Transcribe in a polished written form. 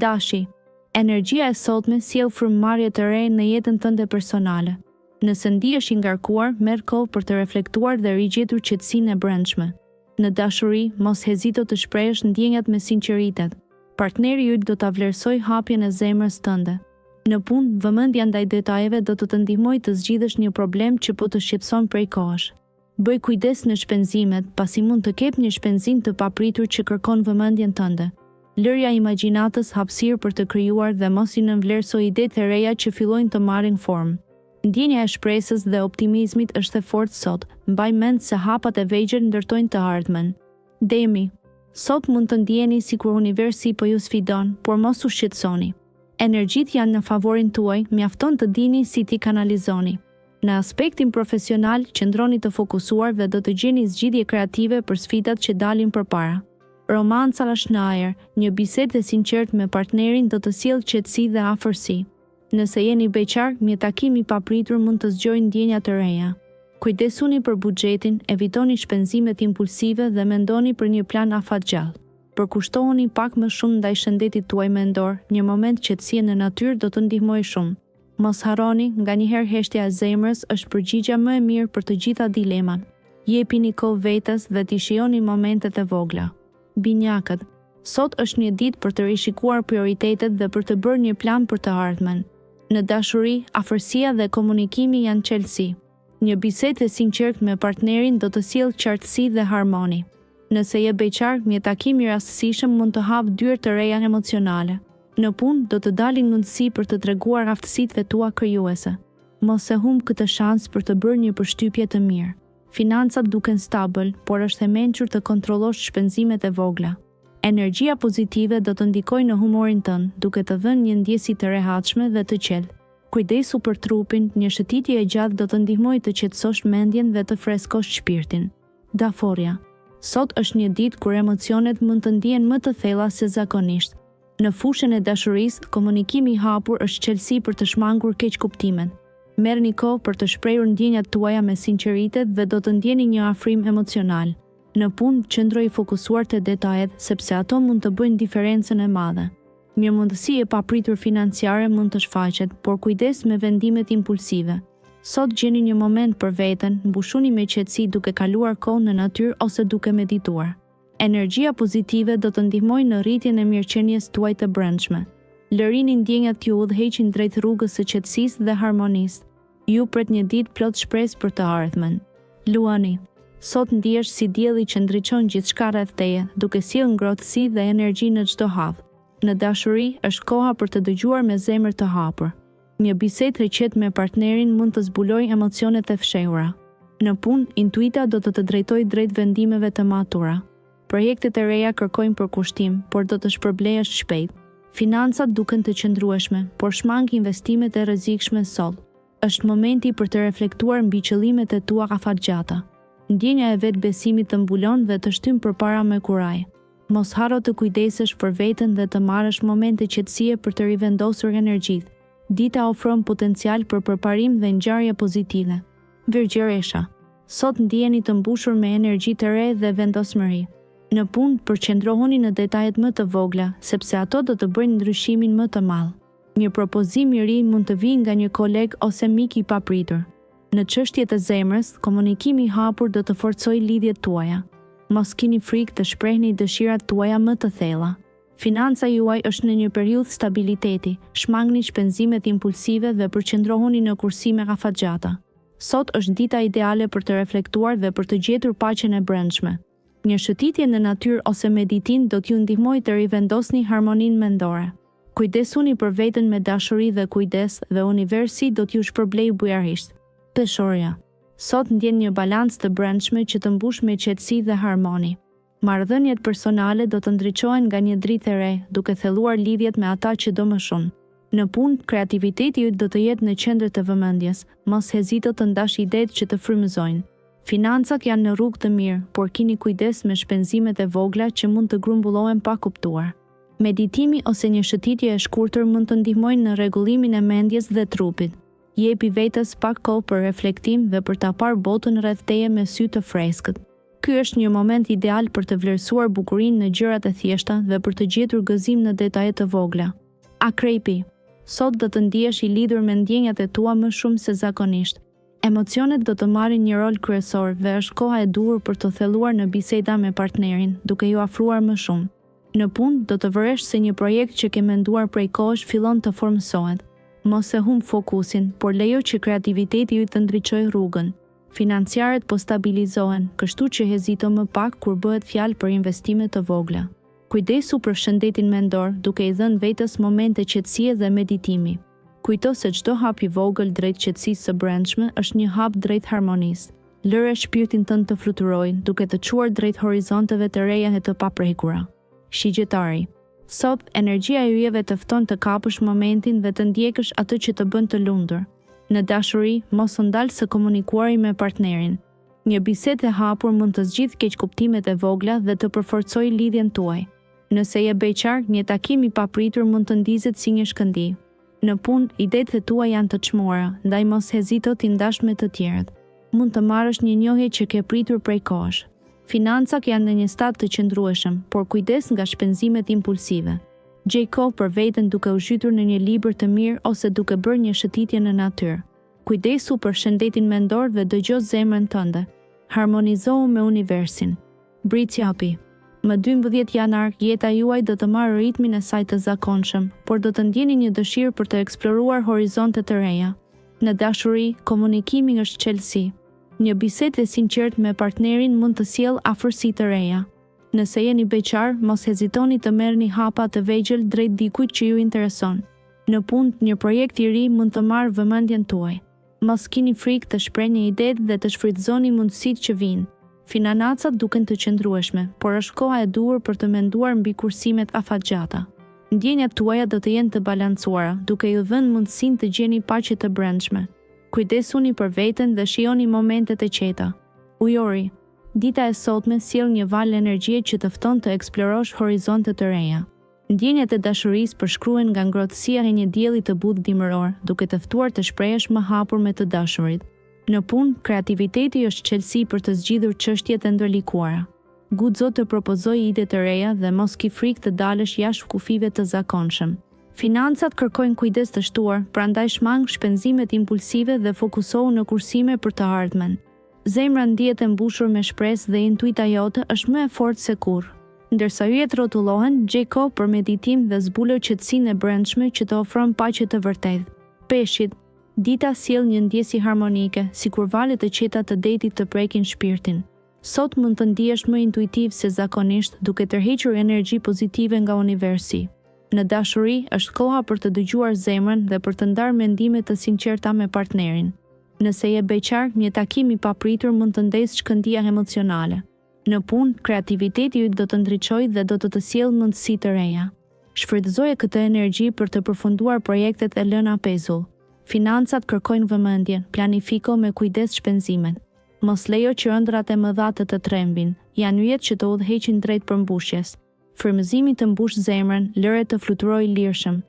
Dashi, energjia e sotme sjell frymëmarrje të re në jetën tënde personale. Nëse ndihesh i ngarkuar, merr kohë për të reflektuar dhe rigjetur qetësinë e brendshme. Në dashuri, mos hezito të shprehësh ndjenjat me sinqeritet. Partneri yt do ta vlerësojë hapjen e zemrës tënde. Në punë, vëmendja ndaj detajeve do të ndihmojë të zgjidhësh një problem që po të shqetëson prej kohësh. Bëj kujdes në shpenzimet, pasi mund të ketë një shpenzim të papritur që kërkon vëmendjen tënde. Lërja imagjinatës hapësirë për të krijuar dhe mos i nënvlerëso idetë të reja që fillojnë të marrin formë. Ndjenja e shpresës dhe optimizmit është e fortë sot. Mbaj mend se hapat e vegjël ndërtojnë të ardhmen. Demi, sot mund të ndjeni sikur universi po ju sfidon, por mos u shqetësoni. Energjitë janë në favorin tuaj, mjafton të dini si t'i kanalizoni. Në aspektin profesional, qëndroni të fokusuar dhe do të gjeni zgjidhje kreative për sfidat që dalin përpara. Romanca është në ajër, një bisedë e sinqertë me partnerin do të sjellë qetësi dhe afërsi. Nëse jeni beqar, një takim i papritur mund të zgjojë ndjenja të reja. Kujdesuni për buxhetin, evitoni shpenzimet impulsive dhe mendoni për një plan afatgjall. Përkushtohuni pak më shumë ndaj shëndetit tuaj mendor, një moment qetësie në natyrë do të ndihmojë shumë. Mos harroni, nganjëherë heshtja e zemrës është përgjigjja më e mirë për të gjitha dilemat. Jepini kohë vetes dhe t'i shijoni momentet e vogla. Binjakët, sot është një ditë për të rishikuar prioritetet dhe për të bërë një plan për të ardhmen. Në dashuri, afërsia dhe komunikimi janë çelësi. Një bisedë e sinqertë me partnerin do të sjellë qartësi dhe harmoni. Nëse je beqar, një takim i rastësishëm mund të hapë dyrë të reja emocionale. Në punë, do të dalin mundësi për të treguar aftësitë tua krijuese. Mos e humb këtë shans për të bërë një përshtypje të mirë. Financat duken stabil, por është e mençur të kontrollosh shpenzimet e vogla. Energjia pozitive do të ndikojë në humorin tënd, duke të dhënë një ndjesi të rehatshme dhe të qetë. Kujdesu për trupin, një shëtitje e gjatë do të ndihmojë të qetësosh mendjen dhe të freskosh shpirtin. Daforia. Sot është një ditë kur emocionet mund të ndihen më të thella se zakonisht. Në fushën e dashurisë, komunikimi i hapur është çelësi për të shmangur keqkuptimet. Merrni kohë për të shprehur ndjenjat tuaja me sinqeritet dhe do të ndjeni një afrim emocional. Në punë, qëndroj i fokusuar te detajet, sepse ato mund të bëjnë diferencën e madhe. Një mundësi e papritur financiare mund të shfaqet, por kujdes me vendimet impulsive. Sot gjeni një moment për veten, mbushuni me qetësi duke kaluar kohë në natyrë ose duke medituar. Energjia pozitive do të ndihmojë në rritjen e mirëqenies tuaj të brendshme. Lërini ndjenjat t'ju udhëheqin drejt rrugës së qetësisë dhe harmonisë. Ju pret një ditë plot shpresë për të ardhmen. Luani. Sot ndihesh si dielli që ndriçon gjithçka rreth teje, duke sjellë ngrohtësi dhe energji në çdo hap. Në dashuri, është koha për të dëgjuar me zemër të hapur. Një bisedë e qetë me partnerin mund të zbulojë emocionet e fshehura. Në punë, intuita do të drejtojë drejt vendimeve të matura. Projektet e reja kërkojnë përkushtim, por do të shpërblehesh shpejt. Financat duken të qëndrueshme, por shmang investimet e rrezikshme sot. Është momenti për të reflektuar mbi qëllimet e tua afatgjata. Ndjenja e vetbesimit të mbulon dhe të shtyn përpara me kuraj. Mos harro të kujdesesh për veten dhe të marrësh momente qetësie për të rivendosur energjitë. Dita ofron potencial për përparim dhe ngjarje pozitive. Virgjëresha. Sot ndjeni të mbushur me energji të re dhe vendosmëri. Në punë, përqendrohuni në detajet më të vogla, sepse ato do të bëjnë ndryshimin më të madh. Një propozim i ri mund të vijë nga një koleg ose mik i papritur. Në çështjet e zemrës, komunikimi i hapur do të forcojë lidhjet tuaja. Mos keni frikë të shprehni dëshirat tuaja më të thella. Financa juaj është në një periudhë stabiliteti, shmangni shpenzimet impulsive dhe përqendrohuni në kursime afatgjata. Sot është dita ideale për të reflektuar dhe për të gjetur paqen e brendshme. Një shëtitje në natyrë ose meditim do t'ju ndihmojë të rivendosni harmoninë mendore. Kujdesuni për veten me dashuri dhe kujdes dhe universi do t'ju shpërblejë bujarisht. Peshorja. Sot ndjen një balancë të brendshme që të mbush me qetësi dhe harmoni. Marrëdhëniet personale do të ndriçohen nga një dritë e re, duke thelluar lidhjet me ata që do më shumë. Në punë, kreativiteti yt do të jetë në qendër të vëmendjes, mos hezito të ndash idetë që të frymëzojnë. Financat janë në rrugë të mirë, por keni kujdes me shpenzimet e vogla që mund të grumbullohen pa kuptuar. Meditimi ose një shëtitje e shkurtër mund të ndihmojnë në rregullimin e mendjes dhe trupit. Jepi vetes pak kohë për reflektim dhe për ta parë botën rreth teje me sy të freskët. Ky është një moment ideal për të vlerësuar bukurinë në gjërat e thjeshta dhe për të gjetur gëzim në detajet të vogla. Akrepi, sot do të ndihesh i lidhur me ndjenjat e tua më shumë se zakonisht. Emocionet do të marrin një rol kryesor dhe është koha e duhur për të thelluar në biseda me partnerin, duke ju afruar më shumë. Në punë do të vëresh se një projekt që ke menduar prej kohësh fillon të formsohet. Mos e humb fokusin, por lejo që kreativiteti ju të ndriçojë rrugën. Financiarët po stabilizohen, kështu që hezito më pak kur bëhet fjalë për investime të vogla. Kujdesu për shëndetin mendor, duke i dhënë vetes momente qetësie dhe meditimi. Kujto se çdo hap i vogël drejt qetësisë së brendshme është një hap drejt harmonisë. Lëre shpirtin tënd të fluturojë, duke të çuar drejt horizonteve të reja e të paprekura. Shigjetari. Sot, energjia e yjeve të fton të kapësh momentin dhe të ndjekësh atë që të bën të lumtur. Në dashuri, mos u ndal së komunikuari me partnerin. Një bisedë e hapur mund të zgjidhë keqkuptimet e vogla dhe të përforcojë lidhjen tuaj. Nëse je beqar, një takim i papritur mund të ndizet si një shkëndi. Në punë, idetë e tua janë të çmuara, ndaj mos hezito t'i ndash me të tjerët. Mund të marrësh një njohje që ke pritur prej kohësh. Financat janë në një stad të qëndrueshëm, por kujdes nga shpenzimet impulsive. Gjej kohë për veten duke u zhytur në një libër të mirë ose duke bërë një shëtitje në natyrë. Kujdesu për shëndetin mendor dhe dëgjo zemrën tënde. Harmonizohu me universin. Britsjapi. Më 12 janar, jeta juaj do të marrë ritmin e saj të zakonshëm, por do të ndjeni një dëshirë për të eksploruar horizonte të reja. Në dashuri, komunikimi është çelësi. Një bisedë e sinqertë me partnerin mund të sjellë afërsi të reja. Nëse jeni beqar, mos hezitoni të merrni hapa të vegjël drejt dikujt që ju intereson. Në punë, një projekt i ri mund të marrë vëmendjen tuaj. Mos keni frikë të shprehni idetë dhe të shfrytëzoni mundësitë që vijnë. Financat duken të qëndrueshme, por është koha e duhur për të menduar mbi kursimet afatgjata. Ndjenjat tuaja do të jenë të balancuara, duke ju dhënë mundësinë të gjeni paqe të brendshme. Kujdesuni për veten dhe shijoni momentet e qeta. Ujori. Dita e sotme sjell një val energjie që të fton të eksplorosh horizonte të reja. Ndjenjat e dashurisë përshkruhen nga ngrohtësia e një dielli të butë dimëror, duke të ftuar të shprehesh më hapur me të dashurit. Në punë, kreativiteti është çelësi për të zgjidhur çështjet e ndërlikuara. Guxo të propozoj ide të reja dhe mos ki frikë të dalësh jashtë kufive të zakonshëm. Financat kërkojnë kujdes të shtuar, prandaj shmang shpenzimet impulsive dhe fokusohu në kursime për të ardhmen. Zemra ndihet e mbushur me shpresë dhe intuita jote është më e fortë se kurrë. Ndërsa yjet rrotullohen, gjej kohë për meditim dhe zbulo qetësinë e brendshme që të ofron paqe të vërtetë. Peshqit. Dita sjell një ndjesë harmonike, sikur valët e qeta të detit të prekin shpirtin. Sot mund të ndihesh më intuitiv se zakonisht, duke tërhequr energji pozitive nga universi. Në dashuri, është koha për të dëgjuar zemrën dhe për të ndarë mendime të sinqerta me partnerin. Nëse je beqar, një takim i papritur mund të ndesë shkëndija emocionale. Në punë, kreativiteti ju do të ndriçojë dhe do të sjellë mundësi të reja. Shfrytëzoje këtë energji për të përfunduar projektet e lëna pezull. Financat kërkojnë vëmendje, planifiko me kujdes shpenzimet. Mos lejo që ëndrat e mëdha të trembin, janë yjet që të udhëheqin drejt përmbushjes. Frymëzimi të mbush zemrën, lëre të fluturojë lirshëm.